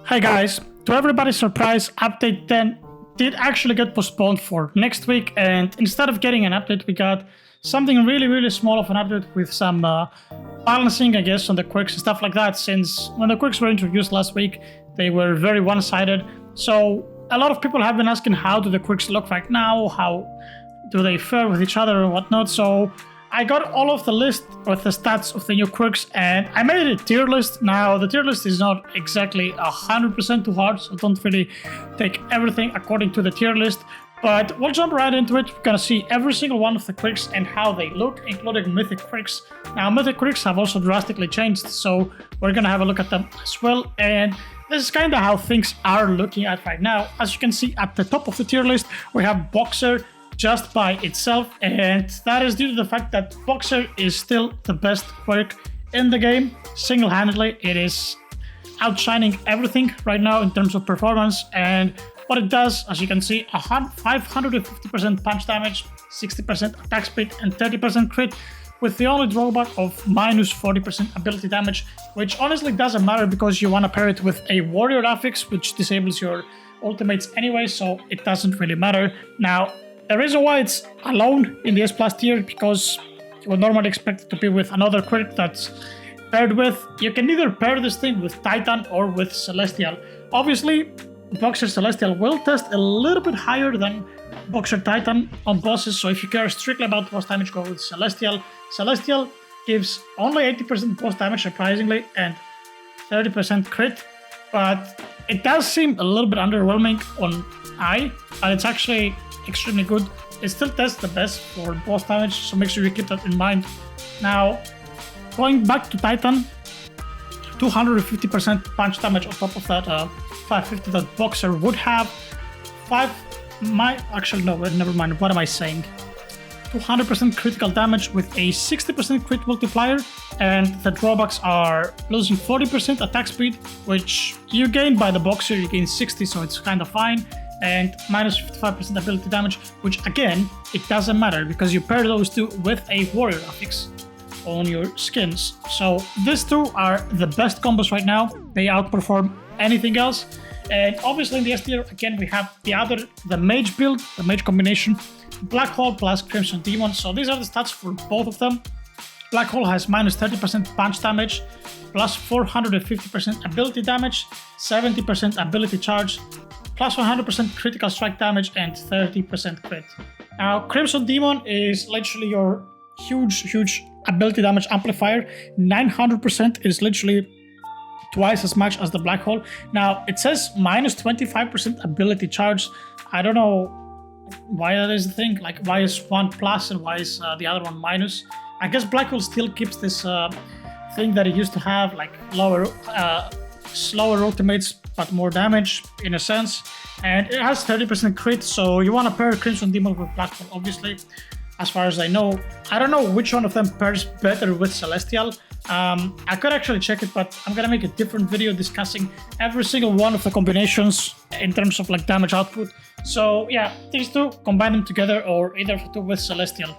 Hey guys, to everybody's surprise, update 10 did actually get postponed for next week, and instead of getting an update, we got something really small of an update with some balancing, I guess, on the quirks and stuff like that, since when the quirks were introduced last week, they were very one-sided. So a lot of people have been asking, how do the quirks look right now? How do they fare with each other and whatnot? So I got all of the list with the stats of the new quirks, and I made a tier list. Now, the tier list is not exactly 100% too hard, so don't really take everything according to the tier list, but we'll jump right into it. We're gonna see every single one of the quirks and how they look, including mythic quirks. Now, mythic quirks have also drastically changed, so we're gonna have a look at them as well, and this is kind of how things are looking at right now. As you can see at the top of the tier list, we have Boxer just by itself, and that is due to the fact that Boxer is still the best quirk in the game. Single-handedly, it is outshining everything right now in terms of performance, and what it does, as you can see, 550% punch damage, 60% attack speed, and 30% crit, with the only drawback of minus 40% ability damage, which honestly doesn't matter because you want to pair it with a warrior affix, which disables your ultimates anyway, so it doesn't really matter. Now, the reason why it's alone in the S+ tier, because you would normally expect it to be with another quirk that's paired with. You can either pair this thing with Titan or with Celestial. Obviously, Boxer Celestial will test a little bit higher than Boxer Titan on bosses, so if you care strictly about boss damage, go with Celestial. Celestial gives only 80% boss damage, surprisingly, and 30% crit, but it does seem a little bit underwhelming on eye, and it's actually extremely good. It still tests the best for boss damage, so make sure you keep that in mind. Now, going back to Titan, 250% punch damage on top of that 550 that Boxer would have. Actually no, never mind, what am I saying? 200% critical damage with a 60% crit multiplier, and the drawbacks are losing 40% attack speed, which you gain by the Boxer, you gain 60, so it's kind of fine, and minus 55% ability damage, which again, it doesn't matter because you pair those two with a warrior affix on your skins. So these two are the best combos right now. They outperform anything else. And obviously in the S tier, again, we have the mage build, the mage combination, Black Hole plus Crimson Demon. So these are the stats for both of them. Black Hole has minus 30% punch damage, plus 450% ability damage, 70% ability charge, plus 100% critical strike damage, and 30% crit. Now, Crimson Demon is literally your huge ability damage amplifier. 900% is literally twice as much as the Black Hole. Now, it says minus 25% ability charge. I don't know why that is the thing. Like, why is one plus and why is the other one minus? I guess Black Hole still keeps this thing that it used to have, like slower ultimates but more damage in a sense, and it has 30% crit, so you want to pair Crimson Demon with Black Hole, obviously. As far as I know, I don't know which one of them pairs better with Celestial. I could actually check it, but I'm gonna make a different video discussing every single one of the combinations in terms of like damage output. So yeah, these two, combine them together, or either of the two with Celestial.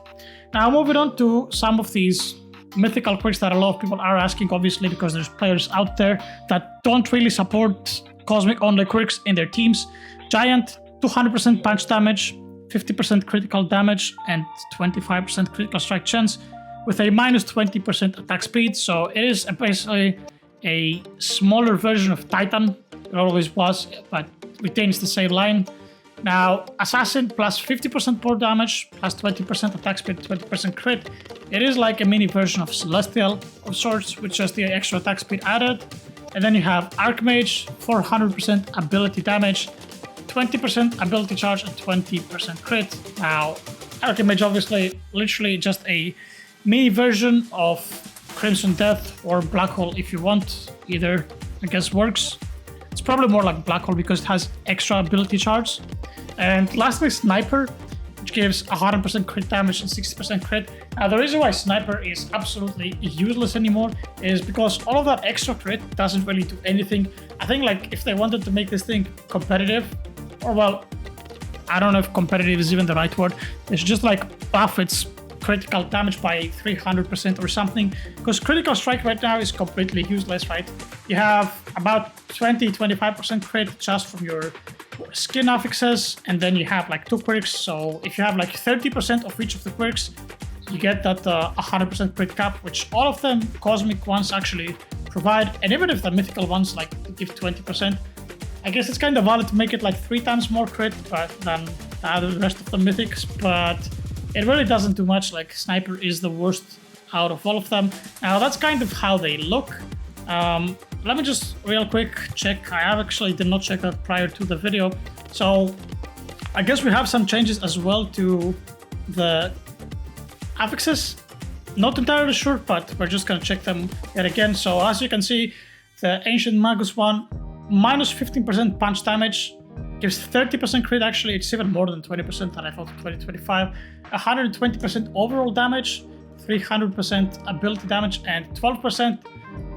Now moving on to some of these mythical quirks that a lot of people are asking, obviously, because there's players out there that don't really support cosmic only quirks in their teams. Giant, 200% punch damage, 50% critical damage, and 25% critical strike chance, with a minus 20% attack speed. So it is basically a smaller version of Titan. It always was, but retains the same line. Now, Assassin plus 50% more damage, plus 20% attack speed, 20% crit. It is like a mini version of Celestial of sorts, with just the extra attack speed added. And then you have Archmage, 400% ability damage, 20% ability charge, and 20% crit. Now, Archmage obviously literally just a mini version of Crimson Death or Black Hole if you want. Either, I guess, works. It's probably more like Black Hole because it has extra ability charge. And lastly, Sniper, which gives 100% crit damage and 60% crit. Now, the reason why Sniper is absolutely useless anymore is because all of that extra crit doesn't really do anything. I think, like, if they wanted to make this thing competitive, or well, I don't know if competitive is even the right word, it's just like buff its critical damage by 300% or something, because critical strike right now is completely useless, right? you have about 20-25% crit just from your skin affixes, and then you have like 2 quirks. So if you have like 30% of each of the quirks, you get that 100% crit cap, which all of them cosmic ones actually provide. And even if the mythical ones like give 20%, I guess it's kind of valid to make it like 3 times more crit than the rest of the mythics, but it really doesn't do much. Like Sniper is the worst out of all of them. Now that's kind of how they look. Let me just real quick check. I actually did not check that prior to the video. So I guess we have some changes as well to the affixes. Not entirely sure, but we're just gonna check them yet again. So as you can see, the Ancient Magus one, minus 15% punch damage, gives 30% crit. Actually, it's even more than 20% that I thought in 2025. 120% overall damage, 300% ability damage, and 12%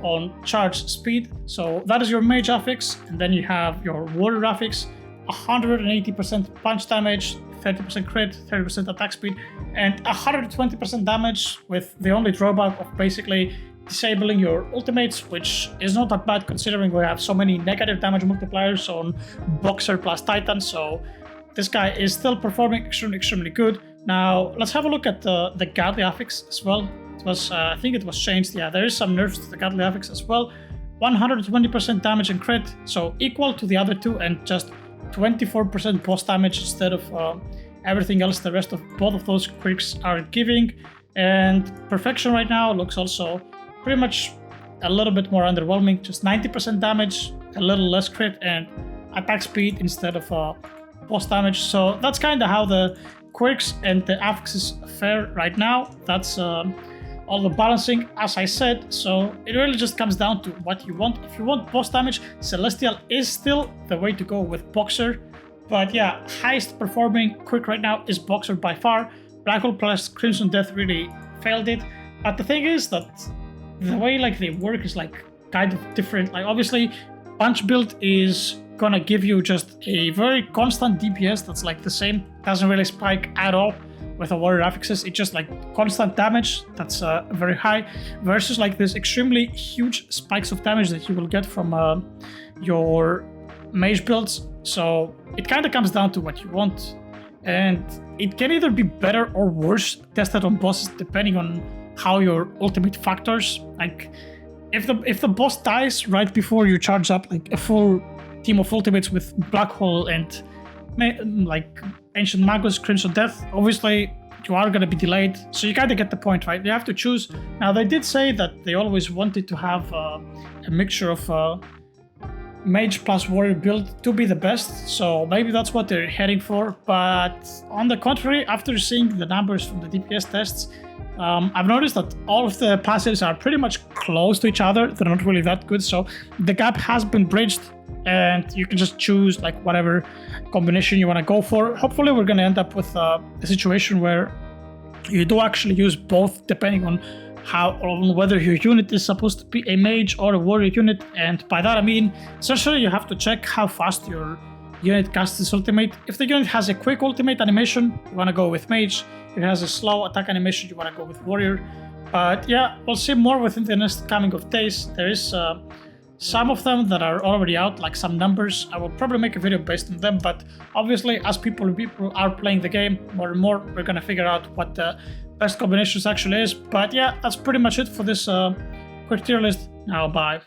on charge speed. So that is your mage affix, and then you have your warrior affix, 180% punch damage, 30% crit, 30% attack speed, and 120% damage, with the only drawback of basically disabling your ultimates, which is not that bad considering we have so many negative damage multipliers on Boxer plus Titan. So this guy is still performing extremely good. Now let's have a look at the Godly affix as well. It was, I think it was changed. Yeah, there is some nerfs to the Godly affix as well. 120% damage and crit, so equal to the other two, and just 24% boss damage instead of everything else the rest of both of those quirks are giving. And Perfection right now looks also pretty much a little bit more underwhelming, just 90% damage, a little less crit, and attack speed instead of boss damage. So that's kind of how the quirks and the affixes fare right now. That's all the balancing, as I said. So it really just comes down to what you want. If you want boss damage, Celestial is still the way to go with Boxer. But yeah, highest performing quirk right now is Boxer by far. Black Hole plus Crimson Death really failed it. But the thing is that the way like they work is like kind of different. Like obviously, Punch build is gonna give you just a very constant DPS that's like the same, doesn't really spike at all. With a warrior affixes, it's just like constant damage that's very high, versus like this extremely huge spikes of damage that you will get from your mage builds. So it kind of comes down to what you want, and it can either be better or worse tested on bosses depending on how your ultimate factors. Like if the boss dies right before you charge up like a full team of ultimates with Black Hole and like Ancient Magus, Crimson Death, obviously you are going to be delayed. So you kind of get the point, right? You have to choose. Now they did say that they always wanted to have a mixture of mage plus warrior build to be the best, so maybe that's what they're heading for. But on the contrary, after seeing the numbers from the DPS tests, I've noticed that all of the passives are pretty much close to each other. They're not really that good, so the gap has been bridged, and you can just choose like whatever combination you want to go for. Hopefully we're going to end up with a situation where you do actually use both, depending on whether your unit is supposed to be a mage or a warrior unit. And by that I mean, essentially you have to check how fast your unit casts its ultimate. If the unit has a quick ultimate animation, you want to go with mage. If it has a slow attack animation, you want to go with warrior. But yeah, we'll see more within the next coming of days. There is some of them that are already out, like some numbers. I will probably make a video based on them, but obviously as people are playing the game more and more, we're gonna figure out what the best combinations actually is. But yeah, that's pretty much it for this quick tier list. Now bye.